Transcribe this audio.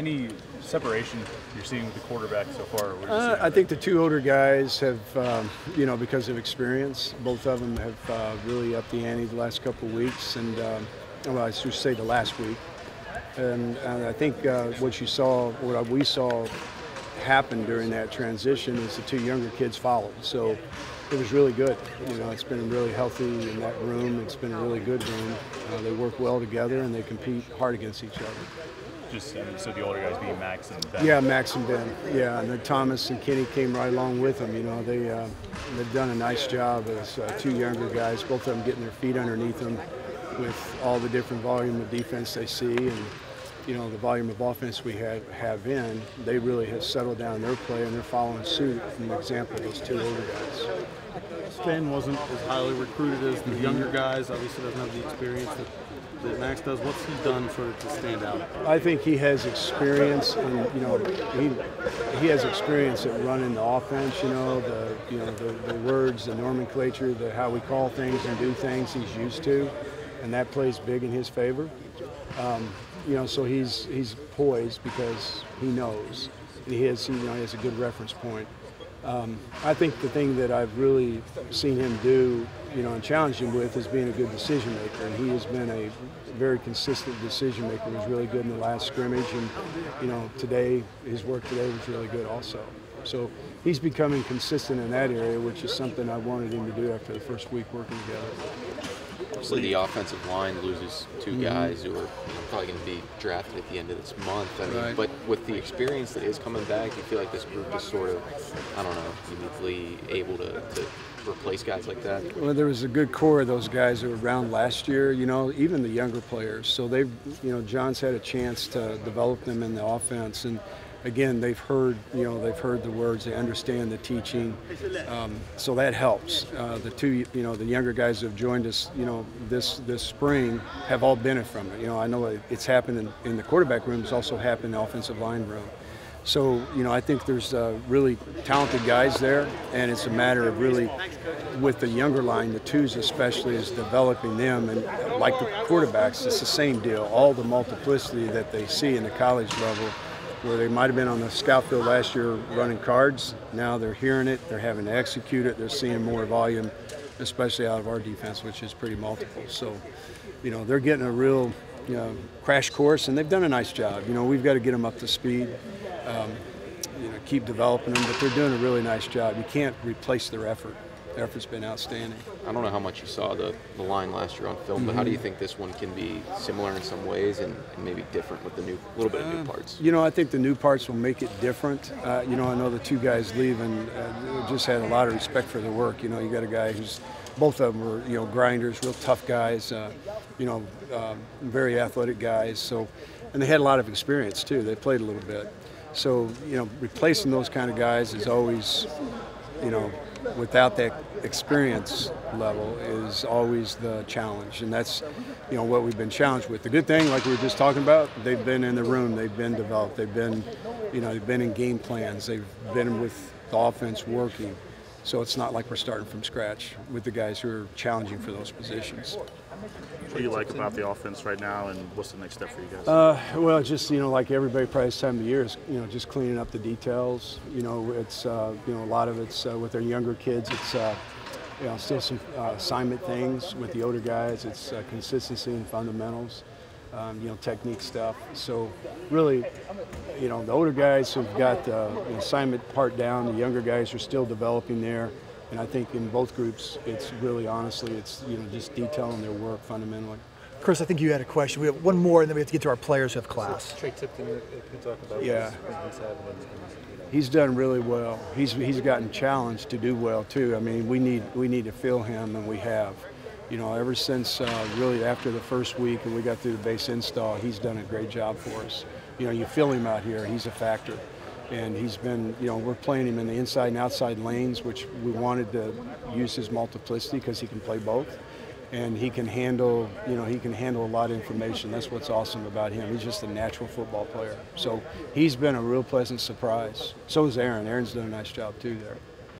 Any separation you're seeing with the quarterback so far? I think the two older guys have, because of experience, both of them have really upped the ante the last couple of weeks, and I should say the last week. And I think what we saw happen during that transition is the two younger kids followed. So it was really good. It's been really healthy in that room. It's been a really good room. They work well together and they compete hard against each other. So the older guys being Max and Ben. Yeah, Max and Ben. Yeah, and then Thomas and Kenny came right along with them. They've done a nice job as two younger guys, both of them getting their feet underneath them with all the different volume of defense they see, and the volume of offense we have in. They really have settled down their play, and they're following suit from the example of those two older guys. Ben wasn't as highly recruited as the younger guys. Obviously, doesn't have the experience that Max does. What's he done sort of to stand out? I think he has experience, and he has experience at running the offense. The words, the nomenclature, how we call things and do things. He's used to, and that plays big in his favor. So he's poised because he knows. He has a good reference point. I think the thing that I've really seen him do, and challenged him with, is being a good decision maker. And he has been a very consistent decision maker. He was really good in the last scrimmage, and today, his work today was really good also. So he's becoming consistent in that area, which is something I wanted him to do after the first week working together. Obviously, the offensive line loses two guys who are probably going to be drafted at the end of this month. Right. But with the experience that is coming back, you feel like this group is sort of, uniquely able to replace guys like that? Well, there was a good core of those guys that were around last year, even the younger players. So they've, John's had a chance to develop them in the offense, and again, they've heard the words, they understand the teaching, so that helps. The younger guys who have joined us, this spring have all benefited from it. I know it's happened in the quarterback room, it's also happened in the offensive line room. So, I think there's really talented guys there, and it's a matter of really, with the younger line, the twos especially, is developing them. And like the quarterbacks, it's the same deal. All the multiplicity that they see in the college level, where they might have been on the scout field last year running cards, now they're hearing it, they're having to execute it, they're seeing more volume, especially out of our defense, which is pretty multiple. So, they're getting a real crash course, and they've done a nice job. We've got to get them up to speed, keep developing them, but they're doing a really nice job. You can't replace their effort. Their effort's been outstanding. I don't know how much you saw the line last year on film, but how do you think this one can be similar in some ways and maybe different with the little bit of new parts? I think the new parts will make it different. I know the two guys leaving just had a lot of respect for their work. You got a guy who's, both of them were, grinders, real tough guys, very athletic guys. So, and they had a lot of experience too. They played a little bit. So, replacing those kind of guys is always, without that experience level, is always the challenge. And that's, what we've been challenged with. The good thing, like we were just talking about, they've been in the room, they've been developed, they've been in game plans, they've been with the offense working. So it's not like we're starting from scratch with the guys who are challenging for those positions. What do you like about the offense right now, and what's the next step for you guys? Well, just like everybody probably this time of the year is just cleaning up the details. It's a lot of it's with our younger kids. It's still some assignment things with the older guys. It's consistency and fundamentals, technique stuff. So really, the older guys have got the assignment part down. The younger guys are still developing there. And I think in both groups, it's really, honestly, it's just detailing their work fundamentally. Chris, I think you had a question. We have one more, and then we have to get to our players who have class. Trey Tipton, can you talk about yeah. what he's having? He's done really well. He's gotten challenged to do well too. I mean, we need to feel him, and we have. Ever since really after the first week and we got through the base install, he's done a great job for us. You feel him out here. He's a factor. And he's been, we're playing him in the inside and outside lanes, which we wanted to use his multiplicity because he can play both. And he can handle, he can handle a lot of information. That's what's awesome about him. He's just a natural football player. So he's been a real pleasant surprise. So is Aaron. Aaron's done a nice job too there.